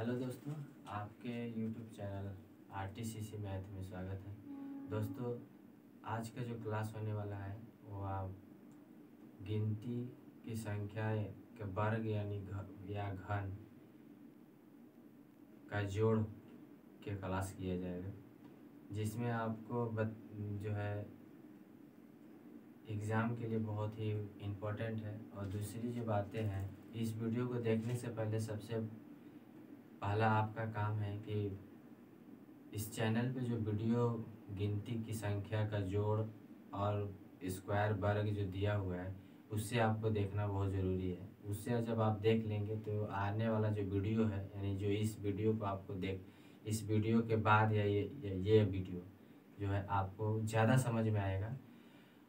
Hello दोस्तों, आपके YouTube channel RTCC math में स्वागत है। दोस्तों, आज का जो क्लास होने वाला है वो आप गिनती की संख्या के वर्ग यानी या घन का जोड़ के क्लास किया जाएगा, जिसमें आपको जो है एग्ज़ाम के लिए बहुत ही इम्पोर्टेंट है। और दूसरी जो बातें हैं, इस वीडियो को देखने से पहले सबसे पहला आपका काम है कि इस चैनल पे जो वीडियो गिनती की संख्या का जोड़ और स्क्वायर वर्ग जो दिया हुआ है उससे आपको देखना बहुत ज़रूरी है। उससे जब आप देख लेंगे तो आने वाला जो वीडियो है, यानी जो इस वीडियो को आपको इस वीडियो के बाद या ये वीडियो जो है आपको ज़्यादा समझ में आएगा।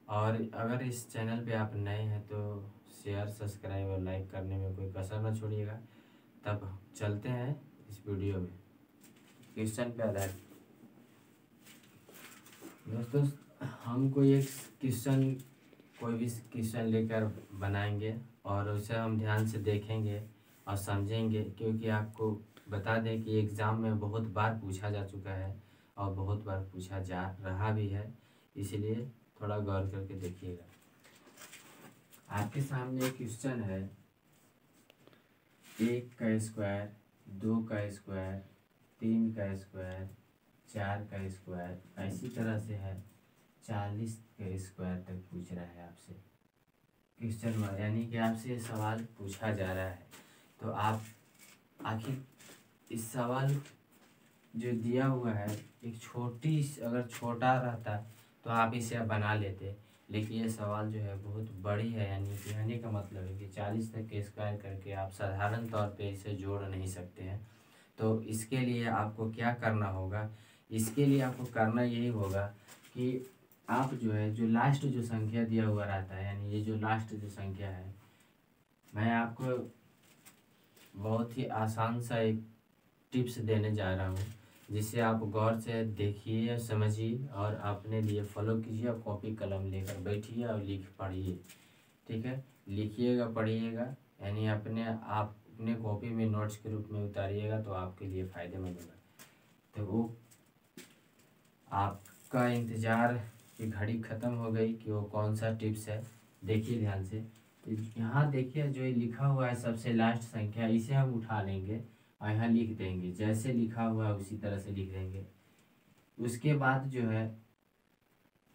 और अगर इस चैनल पे आप नए हैं तो शेयर, सब्सक्राइब और लाइक करने में कोई कसर न छोड़िएगा। तब चलते हैं इस वीडियो में क्वेश्चन पे आधारित। दोस्तों, हम कोई भी क्वेश्चन लेकर बनाएंगे और उसे हम ध्यान से देखेंगे और समझेंगे, क्योंकि आपको बता दें कि एग्ज़ाम में बहुत बार पूछा जा चुका है और बहुत बार पूछा जा रहा भी है, इसलिए थोड़ा गौर करके देखिएगा। आपके सामने एक क्वेश्चन है, 1 का स्क्वायर, 2 का स्क्वायर, 3 का स्क्वायर, 4 का स्क्वायर, इसी तरह से है 40 के स्क्वायर तक पूछ रहा है आपसे क्वेश्चन में, यानी कि आपसे ये सवाल पूछा जा रहा है। तो आप आखिर इस सवाल जो दिया हुआ है अगर छोटा रहता तो आप इसे बना लेते, लेकिन ये सवाल जो है बहुत बड़ी है, यानी कहने का मतलब है कि 40 तक के स्क्वायर करके आप साधारण तौर पे इसे जोड़ नहीं सकते हैं। तो इसके लिए आपको क्या करना होगा? इसके लिए आपको करना यही होगा कि आप जो लास्ट जो संख्या दिया हुआ रहता है, यानी ये जो लास्ट जो संख्या है, मैं आपको बहुत ही आसान सा एक टिप्स देने जा रहा हूँ, जिसे आप गौर से देखिए, समझिए और अपने लिए फॉलो कीजिए। और कॉपी कलम लेकर बैठिए और पढ़िए, ठीक है? लिखिएगा, पढ़िएगा, यानी आप अपने कॉपी में नोट्स के रूप में उतारिएगा तो आपके लिए फ़ायदेमंद होगा। तो वो आपका इंतज़ार की घड़ी ख़त्म हो गई कि वो कौन सा टिप्स है। देखिए ध्यान से, यहाँ देखिए जो लिखा हुआ है सबसे लास्ट संख्या, इसे हम उठा लेंगे और यहाँ लिख देंगे। जैसे लिखा हुआ है उसी तरह से लिख देंगे। उसके बाद जो है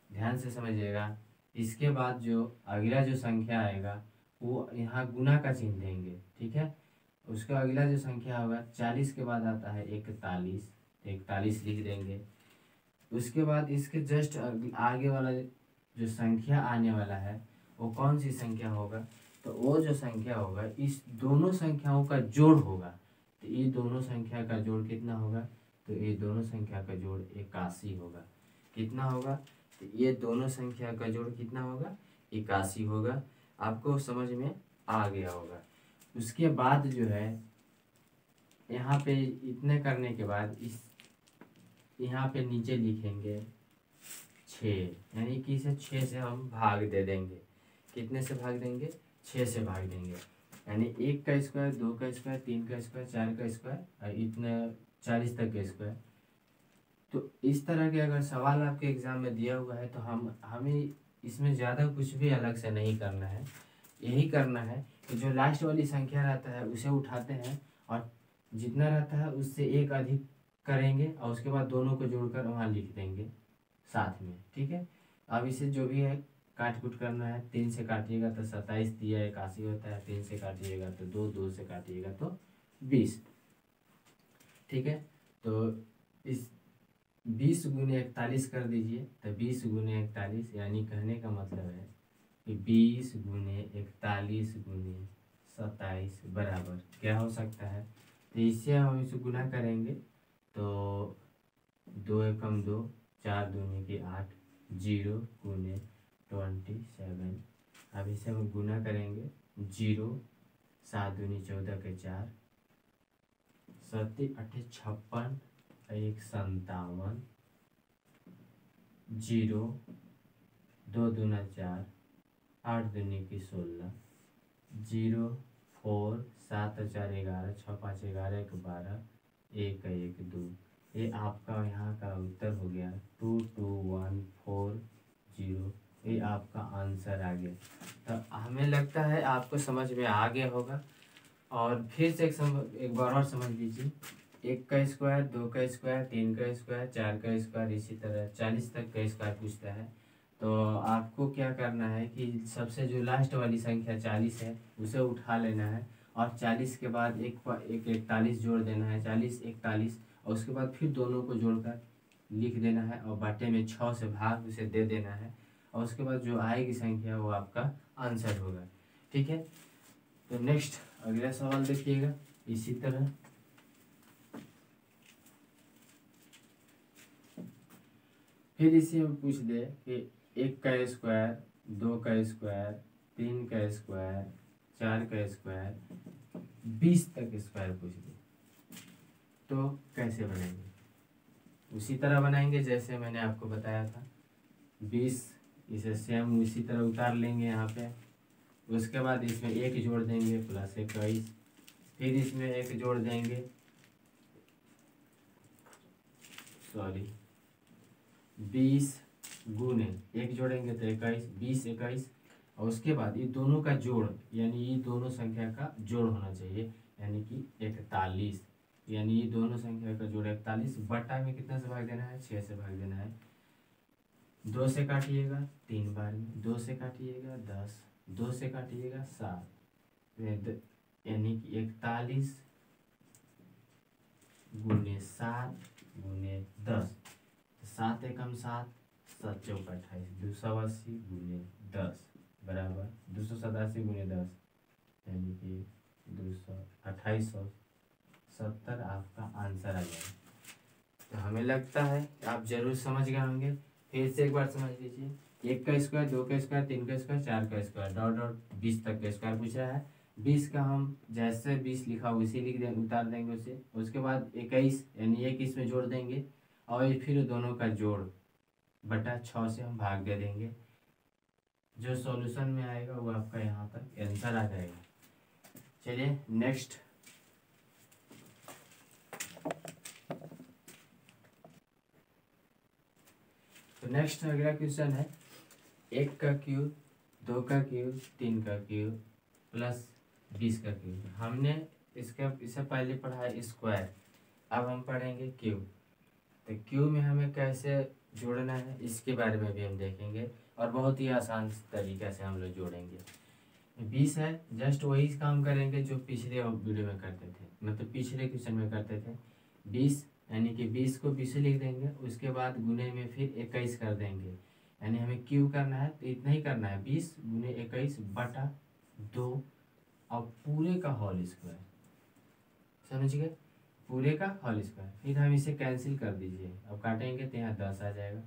ध्यान से समझिएगा, इसके बाद जो अगला जो संख्या आएगा वो यहाँ गुना का चिन्ह देंगे, ठीक है? उसका अगला जो संख्या होगा 40 के बाद आता है 41, 41 लिख देंगे। उसके बाद इसके जस्ट आगे वाला जो संख्या आने वाला है वो कौन सी संख्या होगा? तो वो जो संख्या होगा इस दोनों संख्याओं का जोड़ होगा। तो ये दोनों संख्या का जोड़ कितना होगा? तो ये दोनों संख्या का जोड़ 81 होगा। कितना होगा? तो ये दोनों संख्या का जोड़ कितना होगा? 81 होगा। आपको समझ में आ गया होगा। उसके बाद जो है यहाँ पे इतने करने के बाद यहाँ पे नीचे लिखेंगे 6, यानी कि इसे 6 से हम भाग दे देंगे। कितने से भाग देंगे? 6 से भाग देंगे। यानी 1 का स्क्वायर, 2 का स्क्वायर, 3 का स्क्वायर, 4 का स्क्वायर और इतने 40 तक के स्क्वायर। तो इस तरह के अगर सवाल आपके एग्ज़ाम में दिया हुआ है तो हमें इसमें ज़्यादा कुछ भी अलग से नहीं करना है। यही करना है कि जो लास्ट वाली संख्या रहता है उसे उठाते हैं और जितना रहता है उससे एक अधिक करेंगे और उसके बाद दोनों को जोड़कर वहाँ लिख देंगे साथ में, ठीक है? अब इसे जो भी है काट कूट करना है। 3 से काटिएगा तो 27 दिया 81 होता है। 3 से काटिएगा तो 2 से काटिएगा तो 20, ठीक है? तो इस 20 गुने 41 कर दीजिए। तो 20 गुने 41, यानी कहने का मतलब है कि 20 गुने 41 गुने 27 बराबर क्या हो सकता है? तो इससे हम इसे गुना करेंगे तो 2 एकम 2, 4 दूनी की 8, 0 गुने 27। अब इसे हम गुना करेंगे 0, 7 दूनी 14 के 4, 7 8 56, 1 57, 0, 2 दूना 4, 8 दूनी की 16, 0 4 7 और 4 11, 6 5 11, 1 12, 1 1 2। ये आपका यहाँ का उत्तर हो गया 22140। ये आपका आंसर आ गया। तो हमें लगता है आपको समझ में आ गया होगा। और फिर से एक बार और समझ लीजिए। 1 का स्क्वायर, 2 का स्क्वायर, 3 का स्क्वायर, 4 का स्क्वायर, इसी तरह 40 तक का स्क्वायर पूछता है। तो आपको क्या करना है कि सबसे जो लास्ट वाली संख्या 40 है उसे उठा लेना है, और 40 के बाद एक 41 जोड़ देना है, 40 41, और उसके बाद फिर दोनों को जोड़कर लिख देना है और बाटे में 6 से भाग उसे दे देना है, और उसके बाद जो आएगी संख्या वो आपका आंसर होगा। ठीक है। तो नेक्स्ट अगला सवाल देखिएगा इसी तरह। फिर इसी में पूछ दे कि 1 का स्क्वायर, 2 का स्क्वायर, 3 का स्क्वायर, 4 का स्क्वायर, 20 तक स्क्वायर पूछ दे, तो कैसे बनाएंगे? उसी तरह बनाएंगे जैसे मैंने आपको बताया था। 20 इसे सेम उसी तरह उतार लेंगे यहाँ पे। उसके बाद इसमें 1 जोड़ देंगे +21, फिर इसमें 1 जोड़ देंगे, 20 गुने 1 जोड़ेंगे तो 21, 20 21, और उसके बाद ये दोनों का जोड़, यानी ये दोनों संख्या का जोड़ होना चाहिए, यानी कि 41। यानी ये दोनों संख्या का जोड़ 41, बटा में कितना से भाग देना है? 6 से भाग देना है। 2 से काटिएगा 3 बार में, 2 से काटिएगा 10, 2 से काटिएगा 7, यानी कि 41 गुने 7 गुने 10, 7 एकम 7, 7 चौका 28, 280 गुने 10 बराबर 287 गुने 10, यानी कि 2870 आपका आंसर आ जाएगा। तो हमें लगता है आप जरूर समझ गए होंगे। फिर से एक बार समझ लीजिए। 1 का स्क्वायर, 2 का स्क्वायर, 3 का स्क्वायर, 4 का स्क्वायर, डॉट डॉट 20 तक का स्क्वायर पूछा है। 20 का हम जैसे 20 लिखा उसी लिख देंगे, उतार देंगे उसे। उसके बाद 21 यानी 1 इसमें जोड़ देंगे, और फिर दोनों का जोड़ बटा 6 से हम भाग दे देंगे। जो सॉल्यूशन में आएगा वो आपका यहाँ पर आंसर आ जाएगा। चलिए नेक्स्ट। तो नेक्स्ट अगला क्वेश्चन है 1 का क्यूब, 2 का क्यूब, 3 का क्यूब प्लस 20 का क्यूब। हमने इससे पहले पढ़ा है स्क्वायर, अब हम पढ़ेंगे क्यूब। तो क्यूब में हमें कैसे जोड़ना है इसके बारे में भी हम देखेंगे, और बहुत ही आसान तरीके से हम लोग जोड़ेंगे। 20 है, जस्ट वही काम करेंगे जो पिछले वीडियो में करते थे, मतलब पिछले क्वेश्चन में करते थे। 20 यानी कि 20 को 20 लिख देंगे, उसके बाद गुने में फिर 21 कर देंगे। यानी हमें क्यूब करना है तो इतना ही करना है, 20 गुने 21 बटा 2, और पूरे का होल स्क्वायर। समझ गए? पूरे का होल स्क्वायर। फिर हम इसे कैंसिल कर दीजिए, अब काटेंगे तो यहाँ 10 आ जाएगा।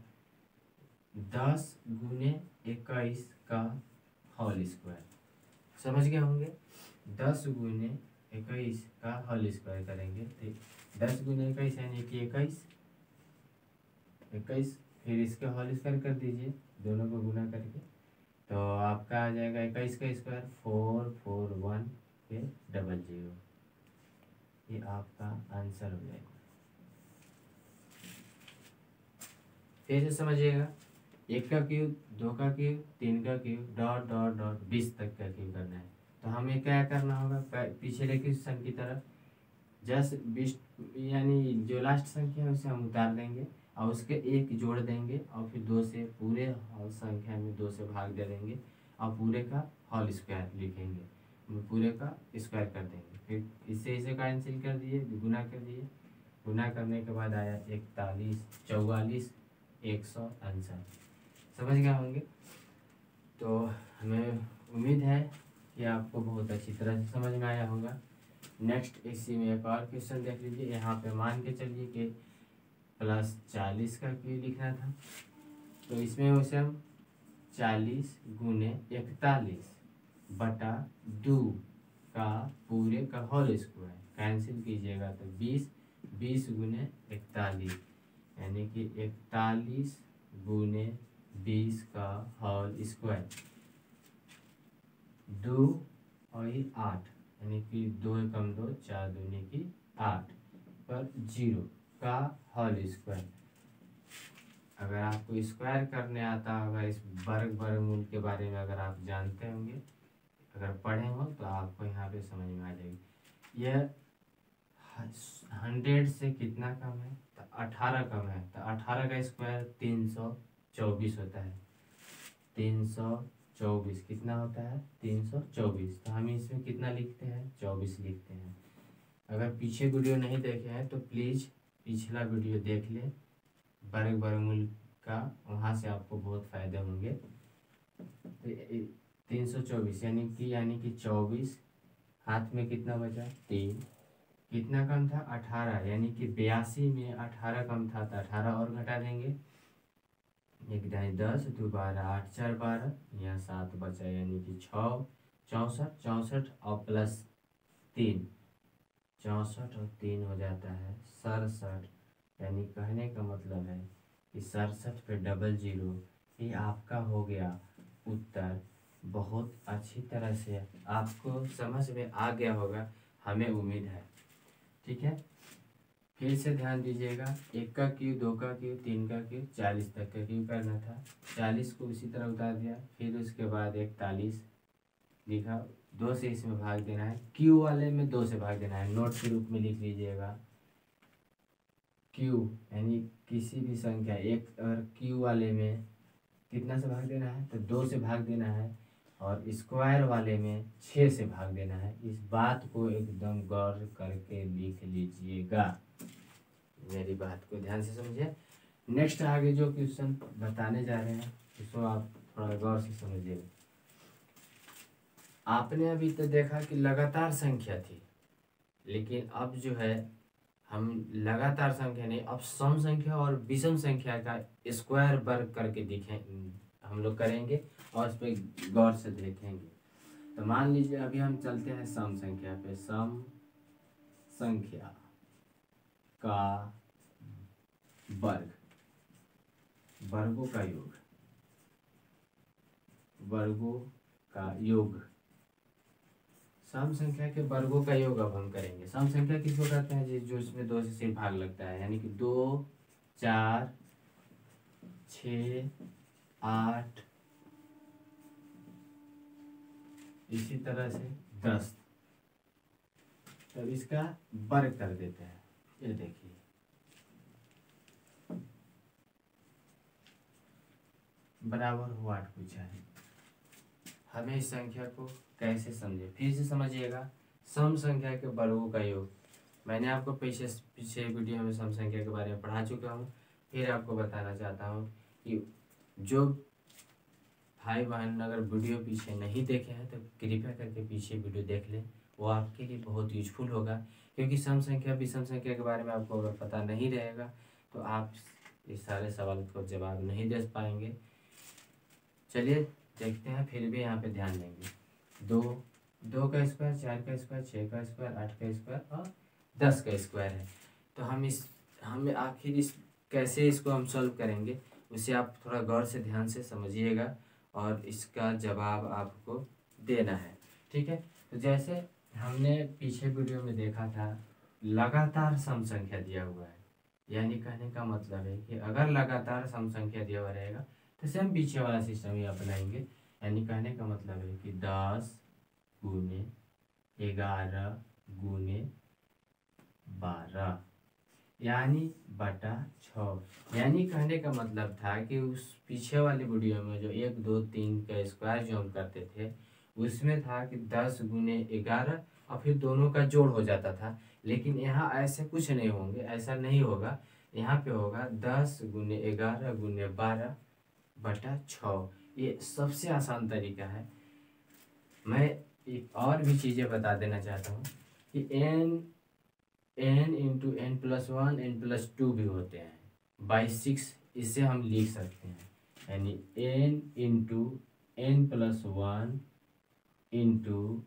10 गुने 21 का होल स्क्वायर। समझ गए होंगे? 10 गुने 21 का होल स्क्वायर करेंगे तो 10 गुने 21 यानी कि 21, फिर इसके होल स्क्वायर कर दीजिए दोनों को गुना करके, तो आपका आ जाएगा 21 का स्क्वायर 441 फिर 00। ये आपका आंसर हो जाएगा। फिर से समझिएगा। 1 का क्यूब, 2 का क्यूब, 3 का क्यूब, डॉट डॉट डॉट 20 तक का क्यूब करना है। तो हमें क्या करना होगा? पिछले क्वेश्चन की तरह जस्ट 20 यानी जो लास्ट संख्या है उसे हम उतार देंगे, और उसके 1 जोड़ देंगे, और फिर 2 से पूरे संख्या में 2 से भाग दे देंगे, और पूरे का होल स्क्वायर लिखेंगे, पूरे का स्क्वायर कर देंगे। फिर इसे कैंसिल कर दिए, गुना कर दिए, गुना करने के बाद आया 41 44 100 आंसर। समझ गए होंगे? तो हमें उम्मीद है कि आपको बहुत अच्छी तरह से समझ में आया होगा। नेक्स्ट इसी में एक और क्वेश्चन देख लीजिए। यहाँ पे मान के चलिए कि +40 का क्यूब लिखना था, तो इसमें उसे हम 40 गुने 41 बटा 2 का पूरे का होल स्क्वायर कैंसिल कीजिएगा तो 20 गुने 41 यानी कि 41 गुने 20 का होल स्क्वायर, 2 और 8 यानी कि 2 एकम 2, 4 दूनी की 8 पर 0 का होल स्क्वायर। अगर आपको स्क्वायर करने आता होगा, इस वर्गमूल के बारे में अगर आप जानते होंगे, अगर पढ़े हो तो आपको यहाँ पे समझ में आ जाएगी। यह 100 से कितना कम है, तो 18 कम है, तो 18 का स्क्वायर 324 होता है। 324 कितना होता है, 324। तो हम इसमें कितना लिखते हैं, 24 लिखते हैं। अगर पीछे वीडियो नहीं देखे हैं तो प्लीज़ पिछला वीडियो देख ले वर्गमूल का, वहाँ से आपको बहुत फायदे होंगे। तो 324 यानी कि 24, हाथ में कितना बचा, 3, कितना कम था, 18, यानी कि 82 में 18 कम था, तो 18 और घटा देंगे, 1 ढाई 10, 2 12, 8 4 12, यहाँ 7 बचा, यानी कि 6 64, 64 और प्लस 3, 64 और 3 हो जाता है 67। यानी कहने का मतलब है कि 67 पे डबल 0, ये आपका हो गया उत्तर। बहुत अच्छी तरह से आपको समझ में आ गया होगा, हमें उम्मीद है। ठीक है, फिर से ध्यान दीजिएगा, 1 का क्यूब, 2 का क्यूब, 3 का क्यूब, 40 तक का क्यूब करना था। 40 को उसी तरह उतार दिया, फिर उसके बाद 41 लिखा, 2 से इसमें भाग देना है, क्यू वाले में 2 से भाग देना है। नोट के रूप में लिख लीजिएगा, क्यू यानी किसी भी संख्या, एक अगर क्यू वाले में कितना से भाग देना है, तो 2 से भाग देना है, और स्क्वायर वाले में 6 से भाग देना है। इस बात को एकदम गौर करके लिख लीजिएगा, मेरी बात को ध्यान से समझिए। नेक्स्ट आगे जो क्वेश्चन बताने जा रहे हैं उसको आप थोड़ा गौर से समझिएगा। आपने अभी तो देखा कि लगातार संख्या थी, लेकिन अब जो है हम लगातार संख्या नहीं, अब सम संख्या और विषम संख्या का स्क्वायर वर्ग करके दिखें हम लोग करेंगे, और उस पर गौर से देखेंगे। तो मान लीजिए अभी हम चलते हैं सम संख्या पे। सम संख्या का वर्ग, वर्गों का योग, वर्गों का योग, सम संख्या के वर्गों का योग अब हम करेंगे। सम संख्या किसको कहते हैं, जो इसमें 2 से सिर्फ भाग लगता है, यानी कि 2 4 6 8 इसी तरह से 10। तब इसका वर्ग कर देते हैं। ये देखिए, बराबर हो 8 पूछा है। हमें इस संख्या को कैसे समझे, फिर से समझिएगा। सम संख्या के वर्गों का योग, मैंने आपको पीछे वीडियो में सम संख्या के बारे में पढ़ा चुका हूँ। फिर आपको बताना चाहता हूँ कि जो भाई बहन अगर वीडियो पीछे नहीं देखे हैं तो कृपया करके पीछे वीडियो देख लें, वो आपके लिए बहुत यूजफुल होगा। क्योंकि सम संख्या विषम संख्या के बारे में आपको अगर पता नहीं रहेगा तो आप इस सारे सवाल को जवाब नहीं दे पाएंगे। चलिए देखते हैं, फिर भी यहाँ पे ध्यान देंगे। 2 का स्क्वायर, 4 का स्क्वायर, 6 का स्क्वायर, 8 का स्क्वायर और 10 का स्क्वायर है। तो हमें आखिर कैसे इसको हम सॉल्व करेंगे, उसे आप थोड़ा गौर से ध्यान से समझिएगा और इसका जवाब आपको देना है। ठीक है, तो जैसे हमने पीछे वीडियो में देखा था, लगातार सम संख्या दिया हुआ है, यानी कहने का मतलब है कि अगर लगातार सम संख्या दिया हुआ रहेगा तो सेम पीछे वाला सिस्टम ही अपनाएंगे। यानी कहने का मतलब है कि 10 गुने 11 गुने 12 यानी बटा 6। यानी कहने का मतलब था कि उस पीछे वाले वीडियो में जो 1 2 3 का स्क्वायर जो हम करते थे उसमें था कि 10 गुने 11 और फिर दोनों का जोड़ हो जाता था। लेकिन यहाँ ऐसे कुछ नहीं होंगे, ऐसा नहीं होगा। यहाँ पे होगा 10 गुने 11 गुने 12 बटा 6। ये सबसे आसान तरीका है। मैं एक और भी चीज़ें बता देना चाहता हूँ कि n into n plus 1 n plus 2 भी होते हैं बाई 6, इसे हम लिख सकते हैं। यानी n into n plus 1 into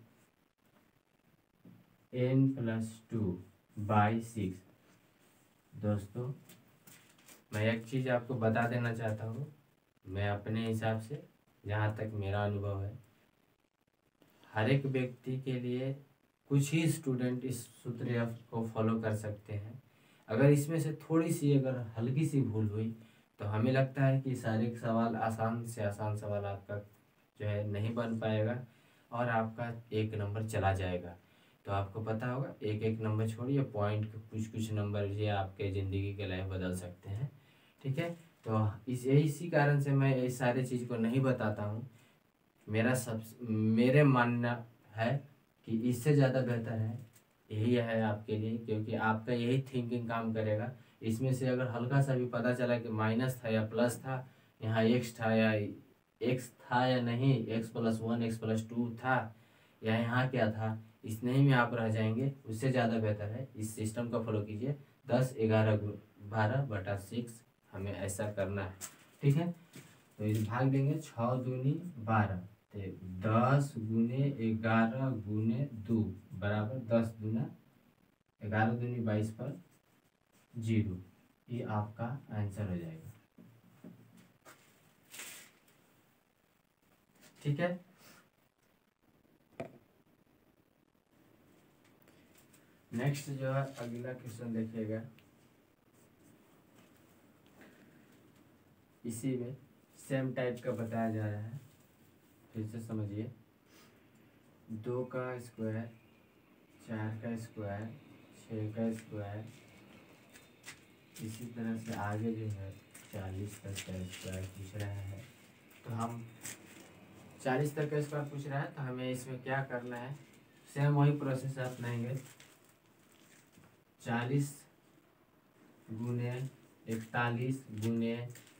n plus 2 by 6। दोस्तों मैं एक चीज़ आपको बता देना चाहता हूँ, मैं अपने हिसाब से जहाँ तक मेरा अनुभव है, हर एक व्यक्ति के लिए कुछ ही स्टूडेंट इस सूत्र को फॉलो कर सकते हैं। अगर इसमें से थोड़ी सी अगर हल्की सी भूल हुई तो हमें लगता है कि सारे सवाल आसान से आसान सवाल आपका जो है नहीं बन पाएगा और आपका 1 नंबर चला जाएगा। तो आपको पता होगा 1-1 नंबर छोड़िए, पॉइंट कुछ कुछ नंबर ये आपके ज़िंदगी के लाइफ बदल सकते हैं। ठीक है, तो इसी कारण से मैं इस सारे चीज़ को नहीं बताता हूँ। मेरे मानना है कि इससे ज़्यादा बेहतर है यही है आपके लिए, क्योंकि आपका यही थिंकिंग काम करेगा। इसमें से अगर हल्का सा भी पता चला कि माइनस था या प्लस था, यहाँ एक्स था या नहीं, x+1 x+2 था या यहाँ क्या था, इतने ही में आप रह जाएंगे। उससे ज़्यादा बेहतर है इस सिस्टम का फॉलो कीजिए। 10 11 12/6 हमें ऐसा करना है। ठीक है, तो इस भाग देंगे 6 दूनी 12, तो 10 गुने 11 गुने 2 बराबर 10 दूना 11 दूनी 22 पर 0। ये आपका आंसर हो जाएगा। ठीक है, नेक्स्ट जो है अगला क्वेश्चन देखिएगा। इसी में सेम टाइप का बताया जा रहा है, फिर से समझिए। 2 का स्क्वायर, 4 का स्क्वायर, 6 का स्क्वायर, इसी तरह से आगे जो है 40 तक का स्क्वायर पूछ रहा है। तो हम 40 तक का स्क्वायर पूछ रहा है, तो हमें इसमें क्या करना है, सेम वही प्रोसेस अपनाएंगे। 40 गुने 41 गुने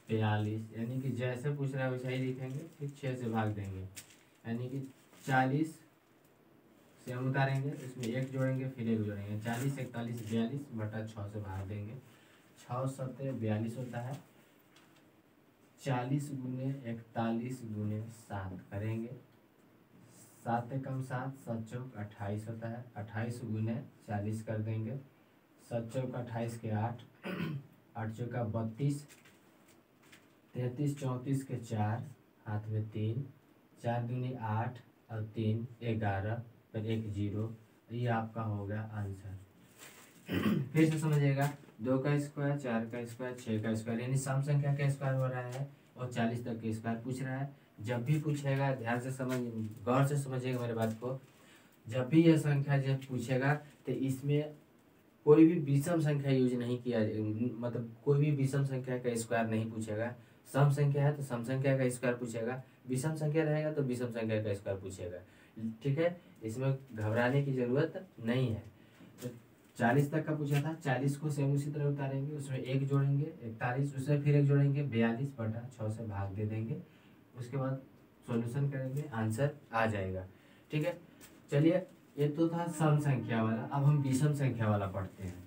42, यानी कि जैसे पूछ रहा है वैसा ही लिखेंगे, फिर 6 से भाग देंगे। यानी कि 40 से हम उतारेंगे, इसमें 1 जोड़ेंगे, फिर 1 जोड़ेंगे, 40 41 42 बटा 6 से भाग देंगे। 6 7 42 होता है। 40 गुने 41 गुने 7 करेंगे, 7 कम 7 7 चौक 28 होता है। 28 गुने 40 कर देंगे, 7 चौक 28 के 8 8 चौका 32, 33 34 के 4, हाथ में 3, 4 दूनी 8 और 3 11 पर 1 0। ये आपका हो गया आंसर। फिर से समझिएगा, 2 का स्क्वायर, 4 का स्क्वायर, 6 का स्क्वायर, यानी सम संख्या का स्क्वायर हो रहा है और 40 तक के स्क्वायर पूछ रहा है। जब भी पूछेगा ध्यान से गौर से समझिएगा मेरे बात को। जब भी यह संख्या जब पूछेगा तो इसमें कोई भी विषम संख्या यूज नहीं किया, मतलब कोई भी विषम संख्या का स्क्वायर नहीं पूछेगा। सम संख्या है तो सम संख्या का स्क्वायर पूछेगा, विषम संख्या रहेगा तो विषम संख्या का स्क्वायर पूछेगा। ठीक है, इसमें घबराने की जरूरत नहीं है। तो 40 तक का पूछा था, 40 को सेम उसी तरह उतारेंगे, उसमें 1 जोड़ेंगे 41, उसमें फिर 1 जोड़ेंगे 42 बटा 6 से भाग दे देंगे। उसके बाद सॉल्यूशन करेंगे, आंसर आ जाएगा। ठीक है, चलिए ये तो था सम संख्या वाला, अब हम विषम संख्या वाला पढ़ते हैं।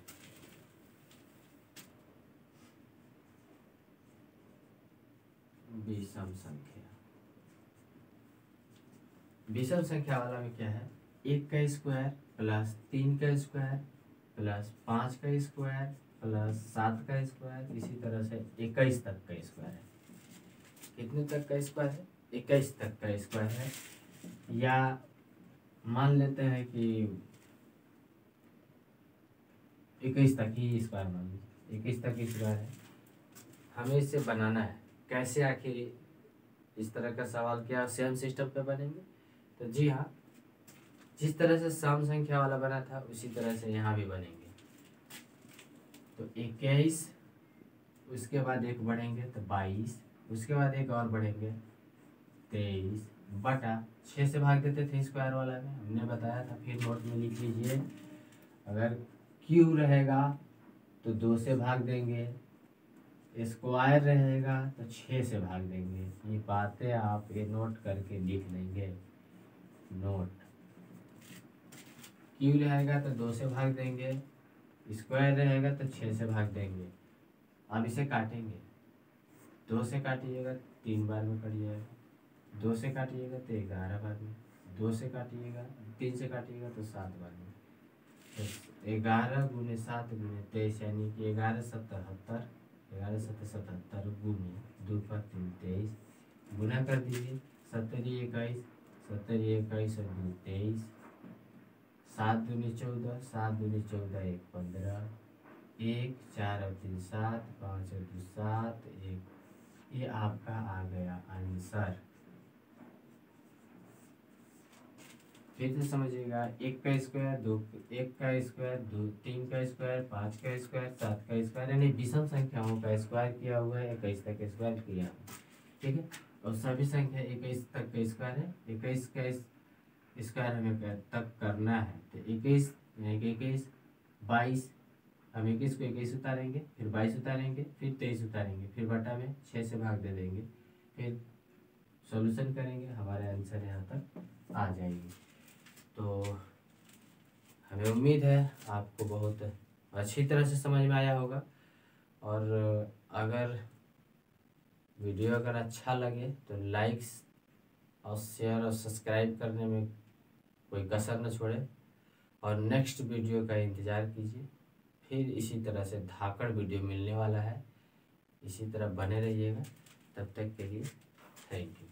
विषम संख्या, विषम संख्या वाला में क्या है, 1 का स्क्वायर प्लस 3 का स्क्वायर प्लस 5 का स्क्वायर प्लस 7 का स्क्वायर, इसी तरह से 21 तक का स्क्वायर है। कितने तक का स्क्वायर है, 21 तक का स्क्वायर है। या मान लेते हैं कि 21 तक ही स्क्वायर मान लीजिए, 21 तक स्क्वायर है। हमें इसे बनाना है कैसे, आखिर इस तरह का सवाल क्या सेम सिस्टम पे बनेंगे? तो जी हाँ, जिस तरह से सम संख्या वाला बना था उसी तरह से यहाँ भी बनेंगे। तो 21, उसके बाद एक बढ़ेंगे तो 22, उसके बाद एक और बढ़ेंगे 23 बटा 6 से भाग देते थे स्क्वायर वाला में, हमने बताया था, फिर नोट में लिख लीजिए। अगर क्यू रहेगा तो 2 से भाग देंगे, स्क्वायर रहेगा तो 6 से भाग देंगे। ये बातें आप ये नोट करके लिख लेंगे। नोट, क्यू रहेगा तो 2 से भाग देंगे, स्क्वायर रहेगा तो 6 से भाग देंगे। अब इसे काटेंगे, 2 से काटिएगा 3 बार में कट जाएगा, 2 से काटिएगा तो 11 बार में, 2 से काटिएगा 3 से काटिएगा तो 7 बार में। तो 11 गुने 7 गुने 23, यानी कि 11 7 77, 11 7 77 गुने 2 पर 3 23, गुना कर दीजिए, 70 21 70 21 और 2 23, 7 दूनी 14, 7 दूनी 14, 1 15, 1 4 और 3 7, 5 और 2 7, 1। ये आपका आ गया आंसर। फिर से समझिएगा, 1 का स्क्वायर 2, 1 का स्क्वायर 2, 3 का स्क्वायर 5 का स्क्वायर 7 का स्क्वायर, यानी विषम संख्याओं का स्क्वायर किया हुआ है, 21 तक स्क्वायर किया हुआ है। ठीक है, और सभी संख्या 21 तक का स्क्वायर है। 21 का स्क्वायर हमें तक करना है, तो 21 यानी कि 21, 22, हम 21 को 21 उतारेंगे, फिर 22 उतारेंगे, फिर 23 उतारेंगे, फिर बटा में 6 से भाग दे देंगे, फिर सॉल्यूशन करेंगे, हमारे आंसर यहाँ तक आ जाएंगे। तो हमें उम्मीद है आपको बहुत अच्छी तरह से समझ में आया होगा। और अगर वीडियो अगर अच्छा लगे तो लाइक्स और शेयर और सब्सक्राइब करने में कोई कसर न छोड़े, और नेक्स्ट वीडियो का इंतज़ार कीजिए। फिर इसी तरह से धाकड़ वीडियो मिलने वाला है, इसी तरह बने रहिएगा। तब तक के लिए थैंक यू।